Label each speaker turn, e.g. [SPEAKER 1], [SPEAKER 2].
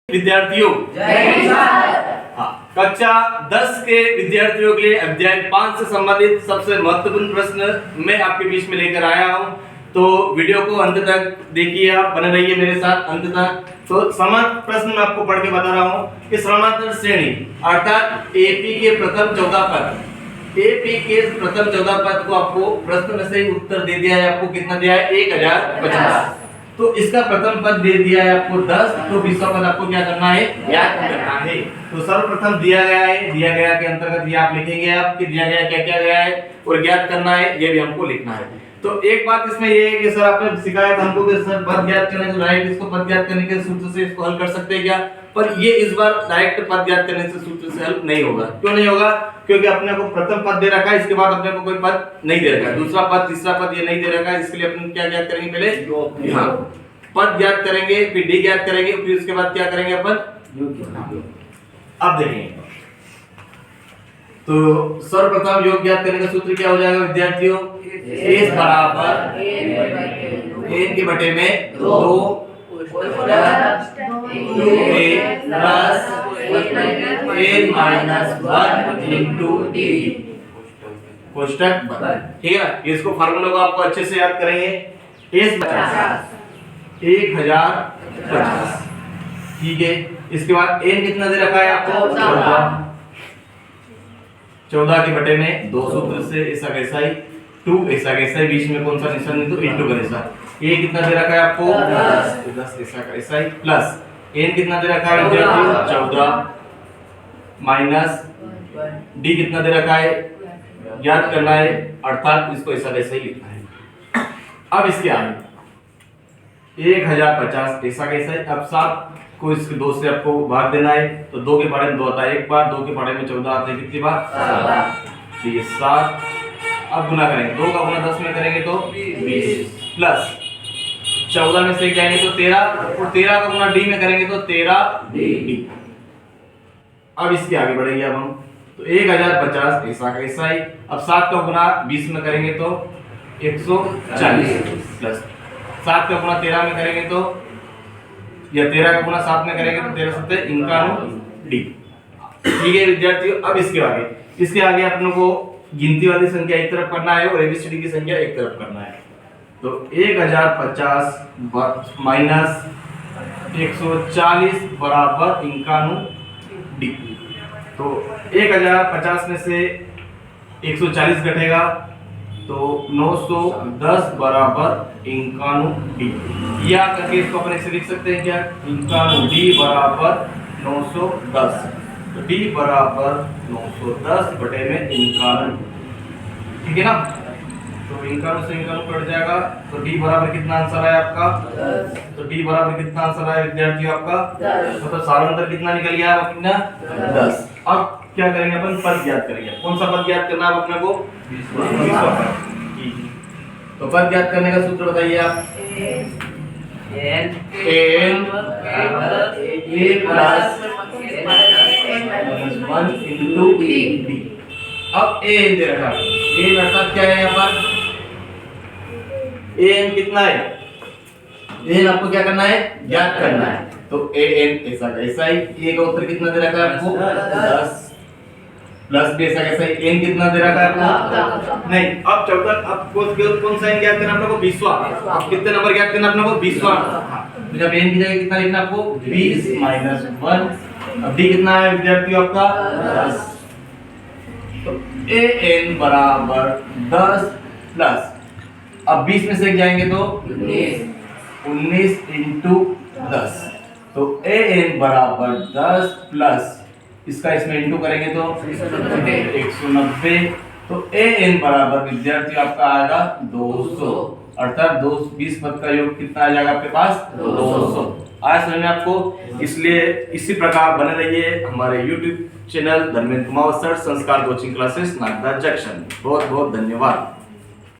[SPEAKER 1] विद्यार्थियों कक्षा 10 के विद्यार्थियों के लिए अध्याय 5 से संबंधित सबसे महत्वपूर्ण प्रश्न मैं आपके बीच में लेकर आया हूं। तो वीडियो को अंत तक देखिए, आप बने रहिए मेरे साथ अंत तक। तो समांतर प्रश्न मैं आपको पढ़ के बता रहा हूं कि समांतर श्रेणी अर्थात एपी के प्रथम 14 पद, एपी के प्रथम 14 पद को आपको प्रश्न में से ही उत्तर दे दिया है। आपको कितना दिया है? 1050। तो इसका प्रथम पद दे दिया है आपको 10, तो 20वां पद आपको क्या करना है? ज्ञात करना है। तो सर्वप्रथम दिया गया है, दिया गया के अंतर्गत ये आप लिखेंगे आप कि दिया गया क्या क्या गया है और ज्ञात करना है, ये भी हमको लिखना है। तो एक बात इसमें ये है कि सर आपने सिखाया था हमको कि सर पद ज्ञात करने को डायरेक्ट इसको पद ज्ञात करने के सूत्र से इसको हल कर सकते हैं क्या? पर ये इस बार डायरेक्ट पद ज्ञात करने से सूत्र से हल नहीं होगा। क्यों नहीं होगा? क्योंकि अपने को प्रथम पद दे रखा है, इसके बाद अपने को कोई पद नहीं दे रखा है, दूसरा पद तीसरा पद ये नहीं दे रखा है। इसके लिए अपन क्या ज्ञात करेंगे? पहले हां पद ज्ञात करेंगे, फिर डी ज्ञात करेंगे, फिर उसके बाद क्या करेंगे अपन? अब देखेंगे। तो सर्वप्रथम योग ज्ञात करने का सूत्र क्या हो जाएगा विद्यार्थियों? s बराबर n के बटे में 2 plus n minus 1 into d कोष्टक बंद। ठीक है ना? इसको फार्मूला को आपको अच्छे से याद करेंगे। s 1050। ठीक है, इसके बाद n कितना दे रखा है आपको? 14 के बटे में 2 सूत्र से ऐसा कैसा ही 2 ऐसा कैसा ही बीच में कौन सा निशान नहीं तो इनटू का निशान। a कितना दे रखा है आपको? 10 ऐसा कैसा ही प्लस n कितना दे रखा है विद्यार्थियों? 14 माइनस d कितना दे रखा है? ज्ञात करना है, अर्थात इसको ऐसा कैसा ही लिखना है। अब इसके आगे 1050 ऐसा कैसा है। अब 7 को इसके 2 से आपको भाग देना है, तो 2 के पहाड़े में 2 आता है एक बार, 2 के पहाड़े में 14 आते हैं कितनी बार? 7। ठीक है 7। अब गुना करेंगे, 2 का गुना 10 में करेंगे तो 20 प्लस 14 में से जाएंगे तो 13 और 13 का गुना डी में करेंगे तो 13 डी। अब इसके आगे बढ़ेंगे अब हम, तो 1050 ऐसा कैसा है। अब 7 का गुना 20 में करेंगे तो 140 प्लस 7 का गुना 13 में करेंगे तो या 13 का गुना 7 में करेंगे तो 13 7 51 डी। ठीक है विद्यार्थियों, अब इसके आगे अपनों को गिनती वाली संख्या एक तरफ करना है और एबीसीडी की संख्या एक तरफ करना है। तो 1050 माइनस 140 बराबर 51 डी। तो 1050 में से 140 घटेगा तो 910 बराबर 51 डी। या करके इसको अपन ऐसे लिख सकते हैं क्या? 51 डी बराबर 910। तो डी बराबर 910 बटे में 51। ठीक है ना? तो 51 से 51 कट जाएगा, तो डी बराबर कितना आंसर है आपका? 10। तो डी बराबर कितना आंसर है विद्यार्थियों आपका? 10। मतलब सारा अंतर कितना निकल गया अपना? 10। अब क्या करेंगे अपन? पद ज्ञात करेंगे। कौन सा पद ज्ञात करना है अपने को? 20वां पद। तो पद ज्ञात करने का सूत्र बताइए आप। n a plus 1 into d। अब a दे रखा है, a अर्थात क्या है यहाँ पर? an कितना है? an आपको क्या करना है? ज्ञात करना है। तो an ऐसा कैसा ही, a का उत्तर कितना दे रखा है आपको? 10 प्लस b ऐसा कैसा ही, n कितना दे रखा है आपको? नहीं, अब 14 अब कौन सा n ज्ञात करना अपने को? 20वां। अब कितने नंबर ज्ञात करना अपने को? 20वां। तो जब n की जगह कितना लिखना आपको? 20 माइनस 1। अब d कितना है विद्यार्थियों आपका? 10। तो an बराबर 10 प्लस अब 20 में से जाएंगे तो 19 इनटू 10। तो an बराबर 10 प्लस इसका इसमें इनटू करेंगे तो 190। तो an बराबर विद्यार्थी आपका आएगा 200, अर्थात 20 पद का योग कितना आ जाएगा आपके पास? 200। आज समझ में आपको? इसलिए इसी प्रकार बने रहिए हमारे YouTube channel Dharmendra Kumar sir संस्कार कोचिंग क्लासेस नागदा जंक्शन। बहुत बहुत धन्यवाद।